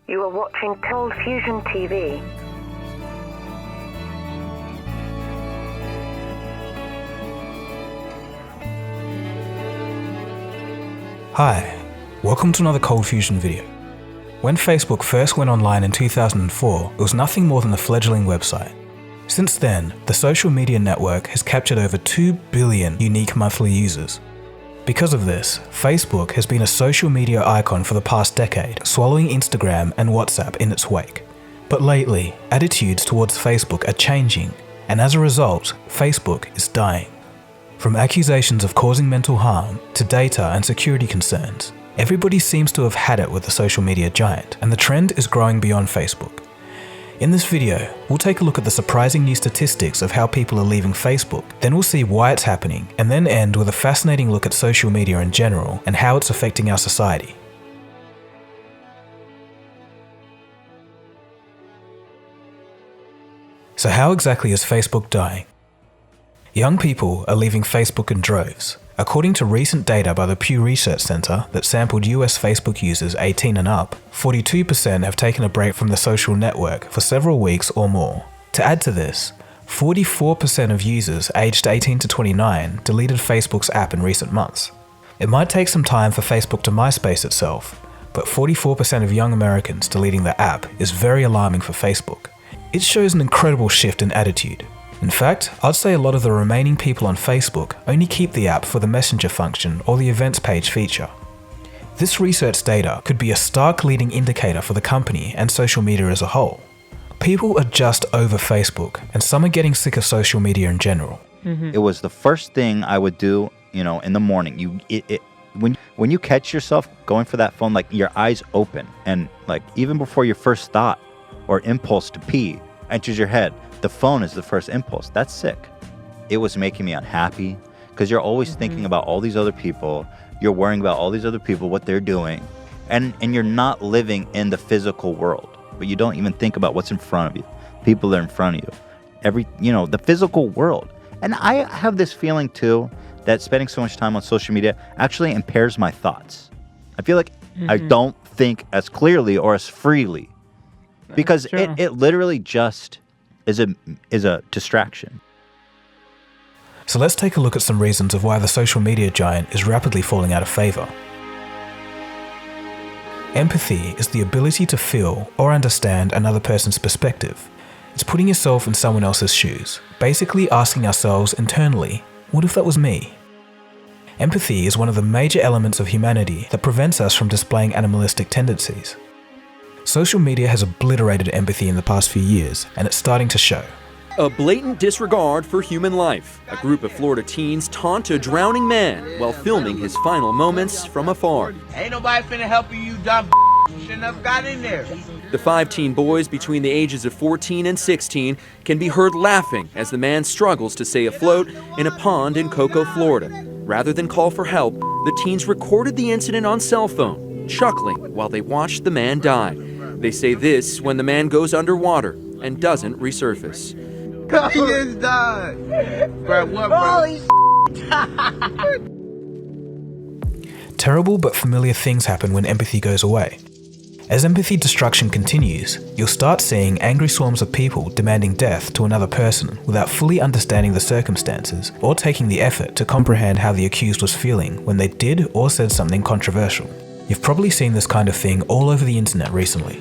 You are watching ColdFusion TV. Hi, welcome to another ColdFusion video. When Facebook first went online in 2004, it was nothing more than a fledgling website. Since then, the social media network has captured over 2 billion unique monthly users. Because of this, Facebook has been a social media icon for the past decade, swallowing Instagram and WhatsApp in its wake. But lately, attitudes towards Facebook are changing, and as a result, Facebook is dying. From accusations of causing mental harm to data and security concerns, everybody seems to have had it with the social media giant, and the trend is growing beyond Facebook. In this video, we'll take a look at the surprising new statistics of how people are leaving Facebook, then we'll see why it's happening, and then end with a fascinating look at social media in general and how it's affecting our society. So how exactly is Facebook dying? Young people are leaving Facebook in droves. According to recent data by the Pew Research Center that sampled US Facebook users 18 and up, 42% have taken a break from the social network for several weeks or more. To add to this, 44% of users aged 18 to 29 deleted Facebook's app in recent months. It might take some time for Facebook to MySpace itself, but 44% of young Americans deleting the app is very alarming for Facebook. It shows an incredible shift in attitude. In fact, I'd say a lot of the remaining people on Facebook only keep the app for the Messenger function or the Events page feature. This research data could be a stark leading indicator for the company and social media as a whole. People are just over Facebook, and some are getting sick of social media in general. It was the first thing I would do, in the morning. When you catch yourself going for that phone, like your eyes open, and like even before your first thought or impulse to pee enters your head, the phone is the first impulse. That's sick. It was making me unhappy because you're always thinking about all these other people. You're worrying about all these other people, what they're doing. And you're not living in the physical world, but you don't even think about what's in front of you. People that are in front of you. The physical world. And I have this feeling too that spending so much time on social media actually impairs my thoughts. I feel like I don't think as clearly or as freely because it literally just is a distraction. So let's take a look at some reasons of why the social media giant is rapidly falling out of favor. Empathy is the ability to feel or understand another person's perspective. It's putting yourself in someone else's shoes, basically asking ourselves internally, what if that was me? Empathy is one of the major elements of humanity that prevents us from displaying animalistic tendencies. Social media has obliterated empathy in the past few years, and it's starting to show. A blatant disregard for human life. A group of Florida teens taunt a drowning man while filming his final moments from afar. Ain't nobody finna help you dumb shouldn't have got in there. The 5 teen boys between the ages of 14 and 16 can be heard laughing as the man struggles to stay afloat in a pond in Cocoa, Florida. Rather than call for help, the teens recorded the incident on cell phone, chuckling while they watched the man die. They say this when the man goes underwater and doesn't resurface. He just died. Bro, what, bro? Terrible but familiar things happen when empathy goes away. As empathy destruction continues, you'll start seeing angry swarms of people demanding death to another person without fully understanding the circumstances or taking the effort to comprehend how the accused was feeling when they did or said something controversial. You've probably seen this kind of thing all over the internet recently.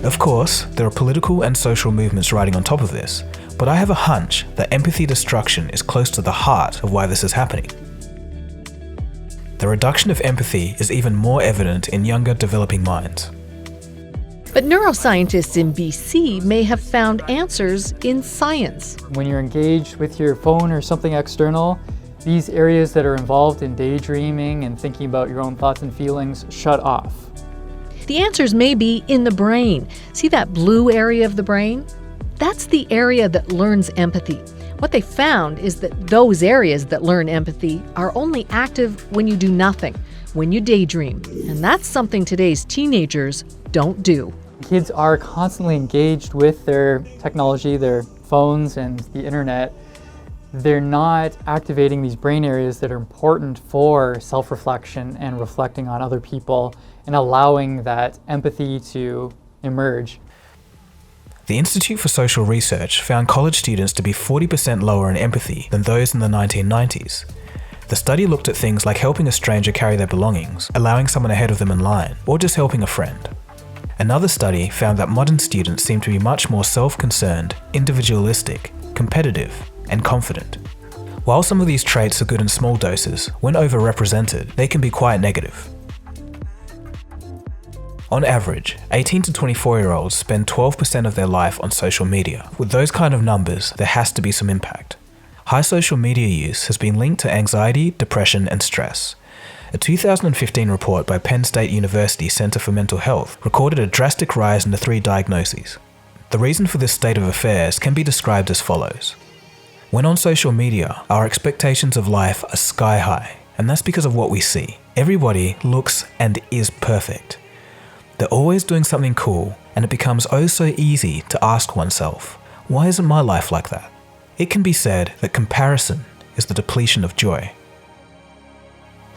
Of course, there are political and social movements riding on top of this, but I have a hunch that empathy destruction is close to the heart of why this is happening. The reduction of empathy is even more evident in younger developing minds. But neuroscientists in BC may have found answers in science. When you're engaged with your phone or something external, these areas that are involved in daydreaming and thinking about your own thoughts and feelings shut off. The answers may be in the brain. See that blue area of the brain? That's the area that learns empathy. What they found is that those areas that learn empathy are only active when you do nothing, when you daydream. And that's something today's teenagers don't do. Kids are constantly engaged with their technology, their phones and the internet. they're not activating these brain areas that are important for self-reflection and reflecting on other people and allowing that empathy to emerge. The Institute for Social Research found college students to be 40% lower in empathy than those in the 1990s. The study looked at things like helping a stranger carry their belongings, allowing someone ahead of them in line, or just helping a friend. Another study found that modern students seem to be much more self-concerned, individualistic, competitive, and confident. While some of these traits are good in small doses, when overrepresented, they can be quite negative. On average, 18 to 24-year-olds spend 12% of their life on social media. With those kind of numbers, there has to be some impact. High social media use has been linked to anxiety, depression, and stress. A 2015 report by Penn State University Center for Mental Health recorded a drastic rise in the 3 diagnoses. The reason for this state of affairs can be described as follows. When on social media, our expectations of life are sky high, and that's because of what we see. Everybody looks and is perfect. They're always doing something cool, and it becomes oh so easy to ask oneself, why isn't my life like that? It can be said that comparison is the depletion of joy.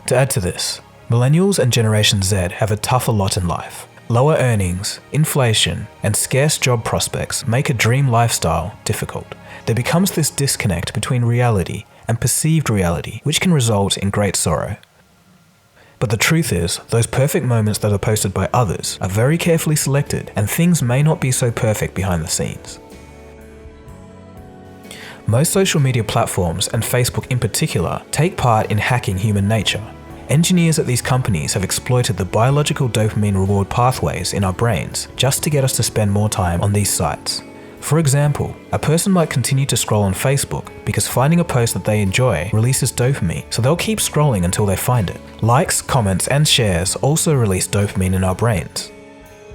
To add to this, millennials and Generation Z have a tougher lot in life. Lower earnings, inflation, and scarce job prospects make a dream lifestyle difficult. There becomes this disconnect between reality and perceived reality, which can result in great sorrow. But the truth is, those perfect moments that are posted by others are very carefully selected, and things may not be so perfect behind the scenes. Most social media platforms, and Facebook in particular, take part in hacking human nature. Engineers at these companies have exploited the biological dopamine reward pathways in our brains just to get us to spend more time on these sites. For example, a person might continue to scroll on Facebook because finding a post that they enjoy releases dopamine, so they'll keep scrolling until they find it. Likes, comments, and shares also release dopamine in our brains.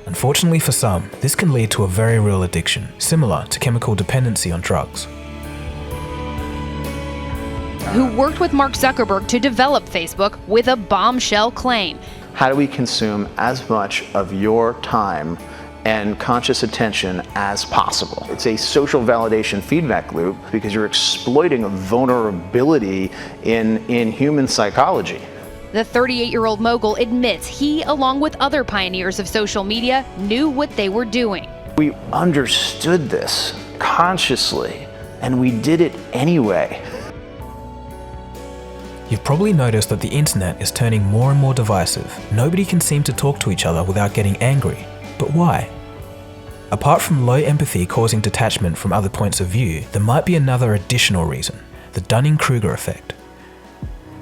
Unfortunately for some, this can lead to a very real addiction, similar to chemical dependency on drugs. Who worked with Mark Zuckerberg to develop Facebook with a bombshell claim. How do we consume as much of your time and conscious attention as possible? It's a social validation feedback loop because you're exploiting a vulnerability in human psychology. The 38-year-old mogul admits he, along with other pioneers of social media, knew what they were doing. We understood this consciously, and we did it anyway. You've probably noticed that the internet is turning more and more divisive. Nobody can seem to talk to each other without getting angry. But why? Apart from low empathy causing detachment from other points of view, there might be another additional reason: the Dunning-Kruger effect.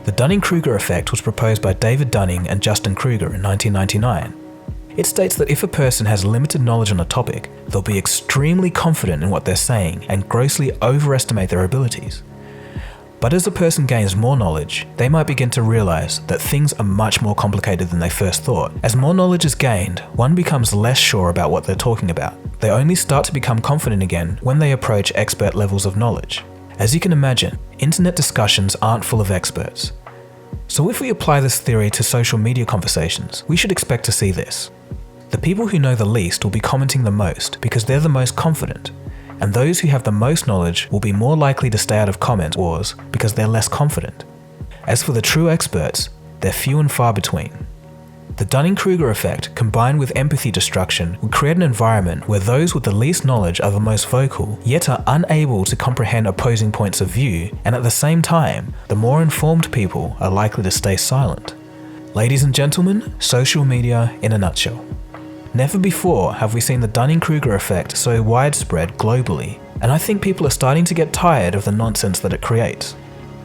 The Dunning-Kruger effect was proposed by David Dunning and Justin Kruger in 1999. It states that if a person has limited knowledge on a topic, they'll be extremely confident in what they're saying and grossly overestimate their abilities. But as a person gains more knowledge, they might begin to realize that things are much more complicated than they first thought. As more knowledge is gained, one becomes less sure about what they're talking about. They only start to become confident again when they approach expert levels of knowledge. As you can imagine, internet discussions aren't full of experts. So if we apply this theory to social media conversations, we should expect to see this. The people who know the least will be commenting the most because they're the most confident. And those who have the most knowledge will be more likely to stay out of comment wars because they're less confident. As for the true experts, they're few and far between. The Dunning-Kruger effect combined with empathy destruction would create an environment where those with the least knowledge are the most vocal, yet are unable to comprehend opposing points of view, and at the same time, the more informed people are likely to stay silent. Ladies and gentlemen, social media in a nutshell. Never before have we seen the Dunning-Kruger effect so widespread globally, and I think people are starting to get tired of the nonsense that it creates.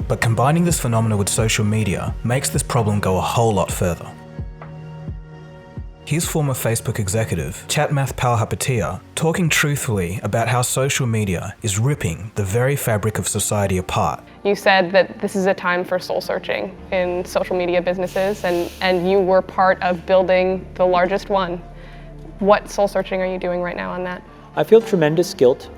But combining this phenomena with social media makes this problem go a whole lot further. Here's former Facebook executive Chatmath Palihapitiya talking truthfully about how social media is ripping the very fabric of society apart. You said that this is a time for soul searching in social media businesses, and you were part of building the largest one. What soul searching are you doing right now on that? I feel tremendous guilt.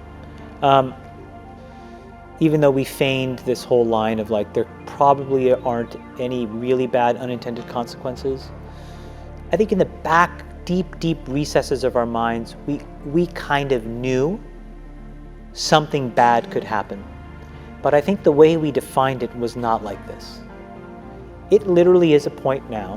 Even though we feigned this whole line of like, there probably aren't any really bad unintended consequences. I think in the back, deep recesses of our minds, we kind of knew something bad could happen. but I think the way we defined it was not like this. It literally is a point now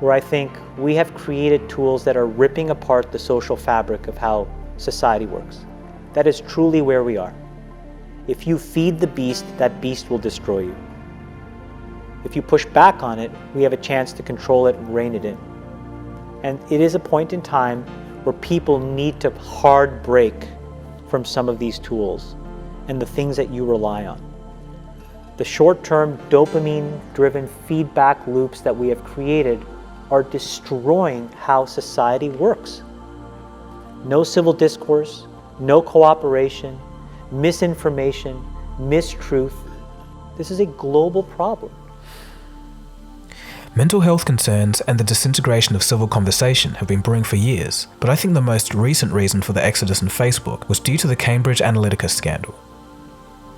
where I think we have created tools that are ripping apart the social fabric of how society works. That is truly where we are. If you feed the beast, that beast will destroy you. If you push back on it, we have a chance to control it and rein it in. And it is a point in time where people need to hard break from some of these tools and the things that you rely on. The short-term dopamine-driven feedback loops that we have created are destroying how society works. No civil discourse, no cooperation, misinformation, mistruth. This is a global problem. Mental health concerns and the disintegration of civil conversation have been brewing for years, but I think the most recent reason for the exodus in Facebook was due to the Cambridge Analytica scandal.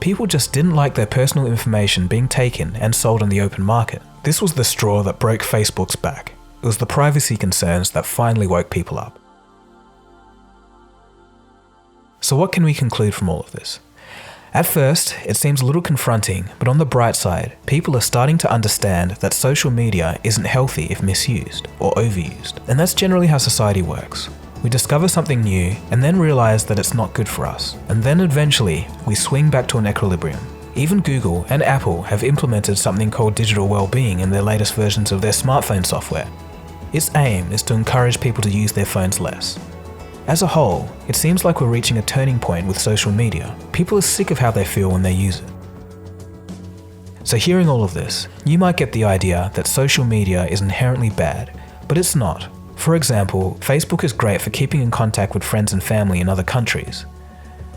People just didn't like their personal information being taken and sold on the open market. This was the straw that broke Facebook's back. It was the privacy concerns that finally woke people up. So what can we conclude from all of this? At first, it seems a little confronting, but on the bright side, people are starting to understand that social media isn't healthy if misused or overused. And that's generally how society works. We discover something new and then realize that it's not good for us. And then eventually, we swing back to an equilibrium. Even Google and Apple have implemented something called digital well-being in their latest versions of their smartphone software. Its aim is to encourage people to use their phones less. As a whole, it seems like we're reaching a turning point with social media. People are sick of how they feel when they use it. So hearing all of this, you might get the idea that social media is inherently bad, but it's not. For example, Facebook is great for keeping in contact with friends and family in other countries.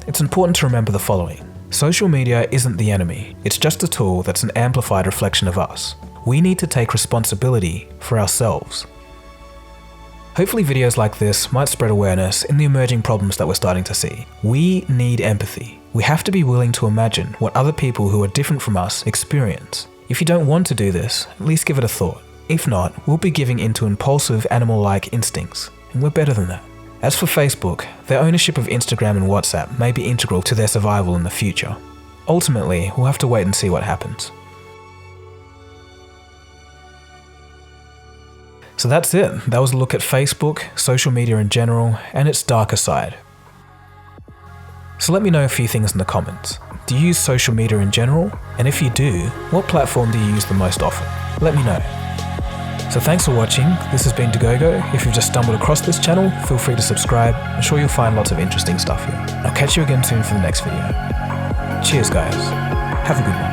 It's important to remember the following. Social media isn't the enemy, it's just a tool that's an amplified reflection of us. We need to take responsibility for ourselves. Hopefully videos like this might spread awareness in the emerging problems that we're starting to see. We need empathy. We have to be willing to imagine what other people who are different from us experience. If you don't want to do this, at least give it a thought. If not, we'll be giving into impulsive animal-like instincts, and we're better than that. As for Facebook, their ownership of Instagram and WhatsApp may be integral to their survival in the future. Ultimately, we'll have to wait and see what happens. So that's it. That was a look at Facebook, social media in general, and its darker side. So let me know a few things in the comments. Do you use social media in general? And if you do, what platform do you use the most often? Let me know. So thanks for watching. This has been Dagogo. If you've just stumbled across this channel, feel free to subscribe. I'm sure you'll find lots of interesting stuff here. I'll catch you again soon for the next video. Cheers guys. Have a good one.